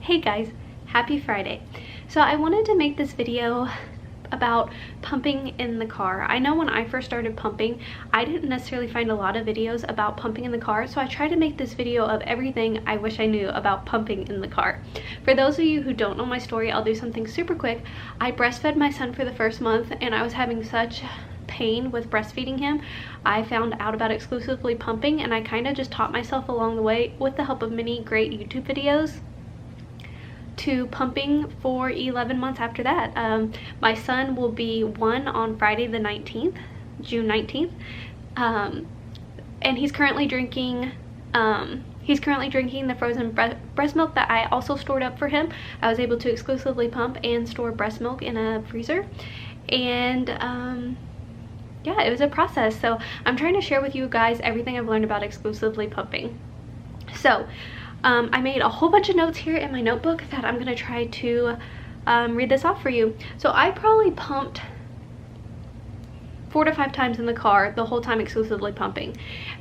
Hey guys, happy Friday. So I wanted to make this video about pumping in the car. I know when I first started pumping, I didn't necessarily find a lot of videos about pumping in the car, so I tried to make this video of everything I wish I knew about pumping in the car. For those of you who don't know my story, I'll do something super quick. I breastfed my son for the first month and I was having such pain with breastfeeding him. I found out about exclusively pumping and I kind of just taught myself along the way with the help of many great YouTube videos to pumping for 11 months after that. My son will be 1 on Friday the 19th, June 19th, and he's currently drinking the frozen breast milk that I also stored up for him. I was able to exclusively pump and store breast milk in a freezer, and yeah, it was a process. So I'm trying to share with you guys everything I've learned about exclusively pumping. So I made a whole bunch of notes here in my notebook that I'm gonna try to read this off for you. So I probably pumped 4 to 5 times in the car the whole time exclusively pumping,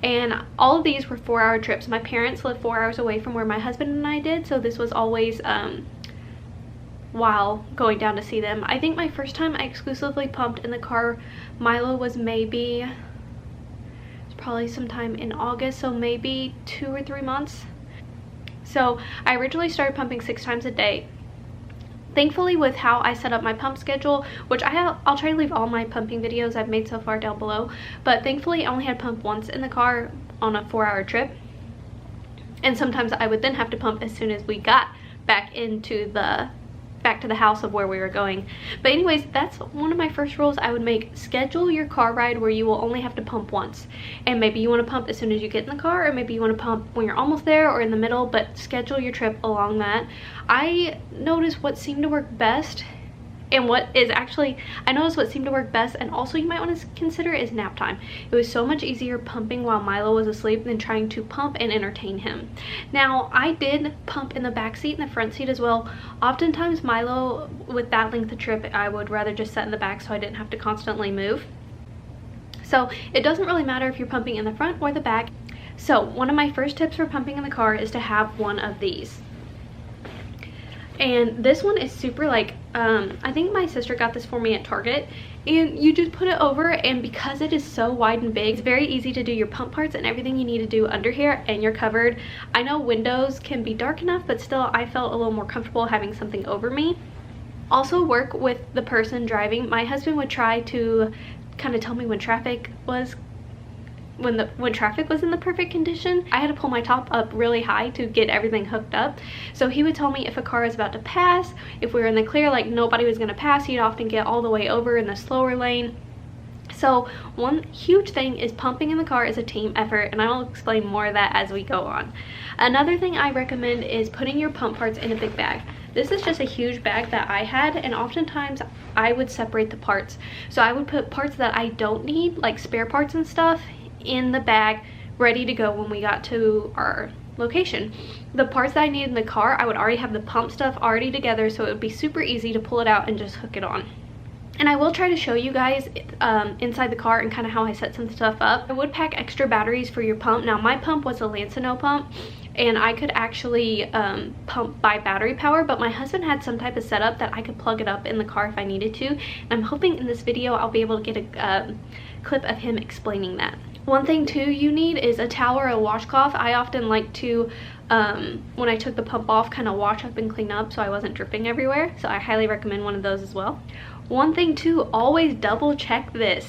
and all of these were 4-hour trips. My parents live 4 hours away from where my husband and I did, so this was always while going down to see them. I think my first time I exclusively pumped in the car, Milo was probably sometime in August, so maybe 2 or 3 months. So I originally started pumping 6 times a day. Thankfully, with how I set up my pump schedule, which I'll try to leave all my pumping videos I've made so far down below, but thankfully I only had pump once in the car on a 4-hour trip, and sometimes I would then have to pump as soon as we got back to the house of where we were going. But anyways, that's one of my first rules I would make. Schedule your car ride where you will only have to pump once, and maybe you want to pump as soon as you get in the car, or maybe you want to pump when you're almost there or in the middle, but schedule your trip along that. I noticed what seemed to work best, and I noticed what seemed to work best, and also you might want to consider, is nap time. It was so much easier pumping while Milo was asleep than trying to pump and entertain him. Now, I did pump in the back seat and the front seat as well. Oftentimes Milo, with that length of trip, I would rather just sit in the back so I didn't have to constantly move. So it doesn't really matter if you're pumping in the front or the back. So one of my first tips for pumping in the car is to have one of these. And this one is super I think my sister got this for me at Target, and you just put it over, and because it is so wide and big, it's very easy to do your pump parts and everything you need to do under here, and you're covered. I know windows can be dark enough, but still I felt a little more comfortable having something over me. Also work with the person driving. My husband would try to kind of tell me when traffic was in the perfect condition. I had to pull my top up really high to get everything hooked up. So he would tell me if a car is about to pass, if we were in the clear, like nobody was going to pass. He'd often get all the way over in the slower lane. So one huge thing is pumping in the car is a team effort, and I'll explain more of that as we go on. Another thing I recommend is putting your pump parts in a big bag. This is just a huge bag that I had, and oftentimes I would separate the parts. So I would put parts that I don't need, like spare parts and stuff, in the bag ready to go when we got to our location. The parts that I needed in the car, I would already have the pump stuff already together, so it would be super easy to pull it out and just hook it on. And I will try to show you guys inside the car and kind of how I set some stuff up. I would pack extra batteries for your pump. Now my pump was a Lancino pump, and I could actually pump by battery power, but my husband had some type of setup that I could plug it up in the car if I needed to. And I'm hoping in this video I'll be able to get a clip of him explaining that. One thing too you need is a towel or a washcloth. I often like to, when I took the pump off, kind of wash up and clean up so I wasn't dripping everywhere. So I highly recommend one of those as well. One thing too, always double check this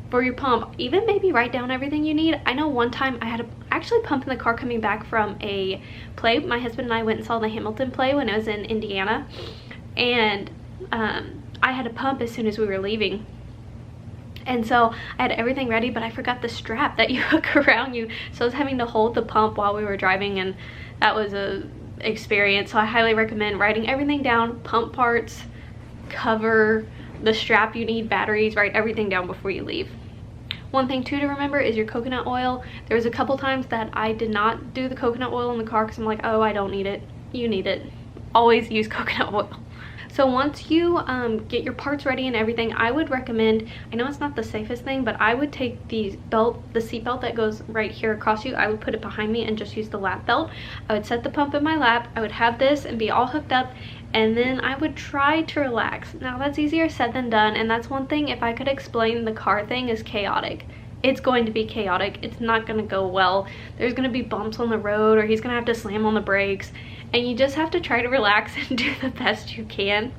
for your pump. Even maybe write down everything you need. I know one time I had to actually pump in the car coming back from a play. My husband and I went and saw the Hamilton play when I was in Indiana, and I had to pump as soon as we were leaving. And so I had everything ready, but I forgot the strap that you hook around you. So I was having to hold the pump while we were driving, and that was a experience. So I highly recommend writing everything down, pump parts, cover, the strap you need, batteries, write everything down before you leave. One thing too to remember is your coconut oil. There was a couple times that I did not do the coconut oil in the car because I'm like, oh, I don't need it. You need it. Always use coconut oil. So once you get your parts ready and everything, I would recommend, I know it's not the safest thing, but I would take the seat belt that goes right here across you, I would put it behind me and just use the lap belt. I would set the pump in my lap, I would have this and be all hooked up, and then I would try to relax. Now that's easier said than done, and that's one thing, if I could explain the car thing, is chaotic. It's going to be chaotic. It's not going to go well. There's going to be bumps on the road, or he's going to have to slam on the brakes, and you just have to try to relax and do the best you can.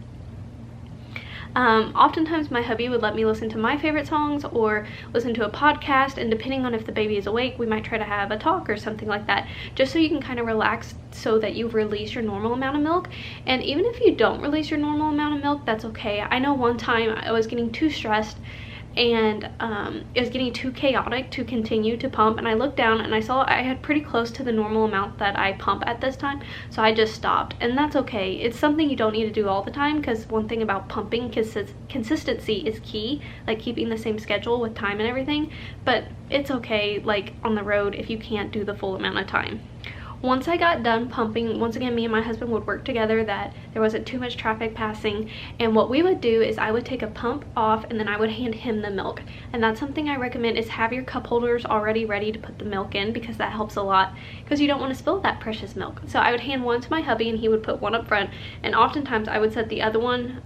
Oftentimes my hubby would let me listen to my favorite songs or listen to a podcast, and depending on if the baby is awake, we might try to have a talk or something like that, just so you can kind of relax so that you release your normal amount of milk. And even if you don't release your normal amount of milk, that's okay. I know one time I was getting too stressed and it was getting too chaotic to continue to pump, and I looked down and I saw I had pretty close to the normal amount that I pump at this time, so I just stopped. And that's okay. It's something you don't need to do all the time, because one thing about pumping, consistency is key, like keeping the same schedule with time and everything. But it's okay, like on the road, if you can't do the full amount of time. Once I got done pumping, once again, me and my husband would work together that there wasn't too much traffic passing, and what we would do is I would take a pump off and then I would hand him the milk. And that's something I recommend, is have your cup holders already ready to put the milk in, because that helps a lot, because you don't want to spill that precious milk. So I would hand one to my hubby and he would put one up front, and oftentimes I would set the other one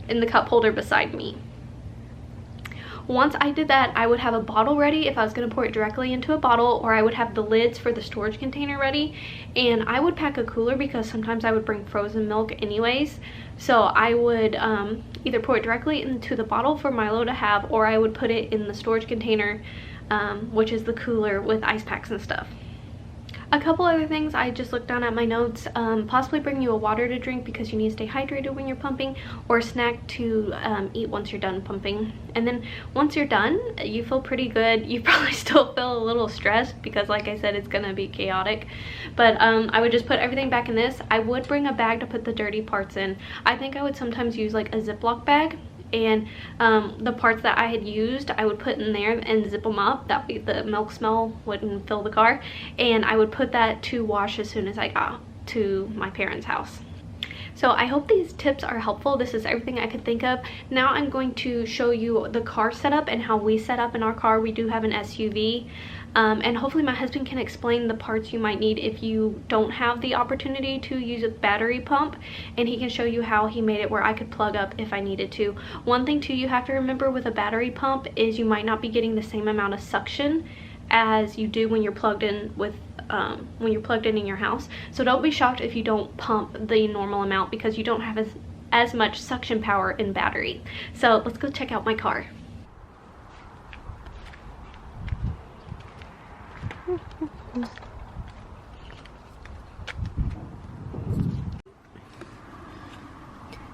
in the cup holder beside me. Once I did that, I would have a bottle ready if I was going to pour it directly into a bottle, or I would have the lids for the storage container ready. And I would pack a cooler, because sometimes I would bring frozen milk anyways. So I would either pour it directly into the bottle for Milo to have, or I would put it in the storage container, which is the cooler with ice packs and stuff. A couple other things, I just looked down at my notes, possibly bring you a water to drink because you need to stay hydrated when you're pumping, or a snack to eat once you're done pumping. And then once you're done, you feel pretty good. You probably still feel a little stressed because, like I said, it's gonna be chaotic. But I would just put everything back in this. I would bring a bag to put the dirty parts in. I think I would sometimes use like a Ziploc bag, and the parts that I had used I would put in there and zip them up. That way the milk smell wouldn't fill the car, and I would put that to wash as soon as I got to my parents' house. So I hope these tips are helpful. This is everything I could think of. Now I'm going to show you the car setup and how we set up in our car. We do have an SUV, and hopefully my husband can explain the parts you might need if you don't have the opportunity to use a battery pump, and he can show you how he made it where I could plug up if I needed to. One thing too you have to remember with a battery pump is you might not be getting the same amount of suction as you do when you're plugged in with in your house. So don't be shocked if you don't pump the normal amount, because you don't have as much suction power in battery. So let's go check out my car.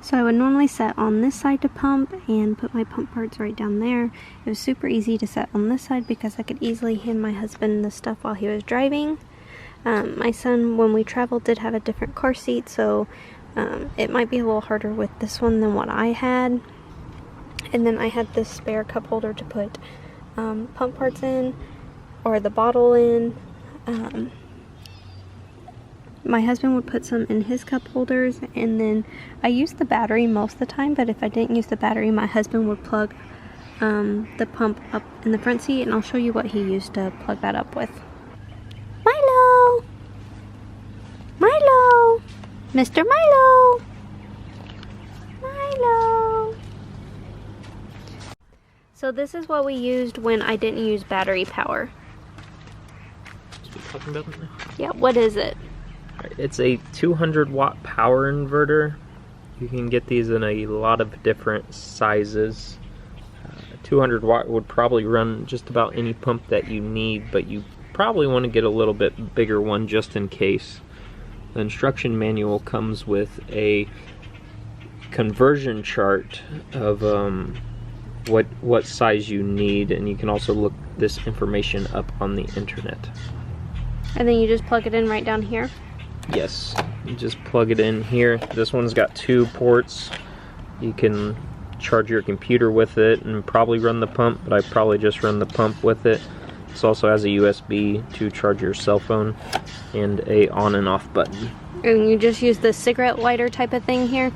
So I would normally set on this side to pump and put my pump parts right down there. It was super easy to set on this side because I could easily hand my husband the stuff while he was driving. My son, when we traveled, did have a different car seat, so it might be a little harder with this one than what I had. And then I had this spare cup holder to put pump parts in, or the bottle in. My husband would put some in his cup holders, and then I used the battery most of the time, but if I didn't use the battery, my husband would plug the pump up in the front seat, and I'll show you what he used to plug that up with. Milo! Milo! Mr. Milo! Milo! So this is what we used when I didn't use battery power. Talking about it now? Yeah, what is it? It's a 200 watt power inverter. You can get these in a lot of different sizes. 200 watt would probably run just about any pump that you need, but you probably want to get a little bit bigger one just in case. The instruction manual comes with a conversion chart of what size you need, and you can also look this information up on the internet. And then you just plug it in right down here? Yes, you just plug it in here. This one's got 2 ports. You can charge your computer with it and probably run the pump, but I probably just run the pump with it. This also has a USB to charge your cell phone and a on and off button. And you just use the cigarette lighter type of thing here?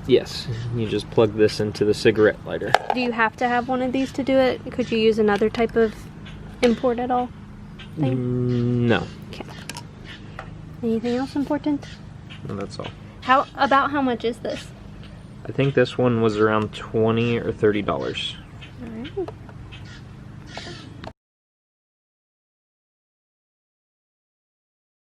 Yes, you just plug this into the cigarette lighter. Do you have to have one of these to do it? Could you use another type of import at all thing? No. Okay. Anything else important? No, that's all. How much is this? I think this one was around $20 or $30. All right.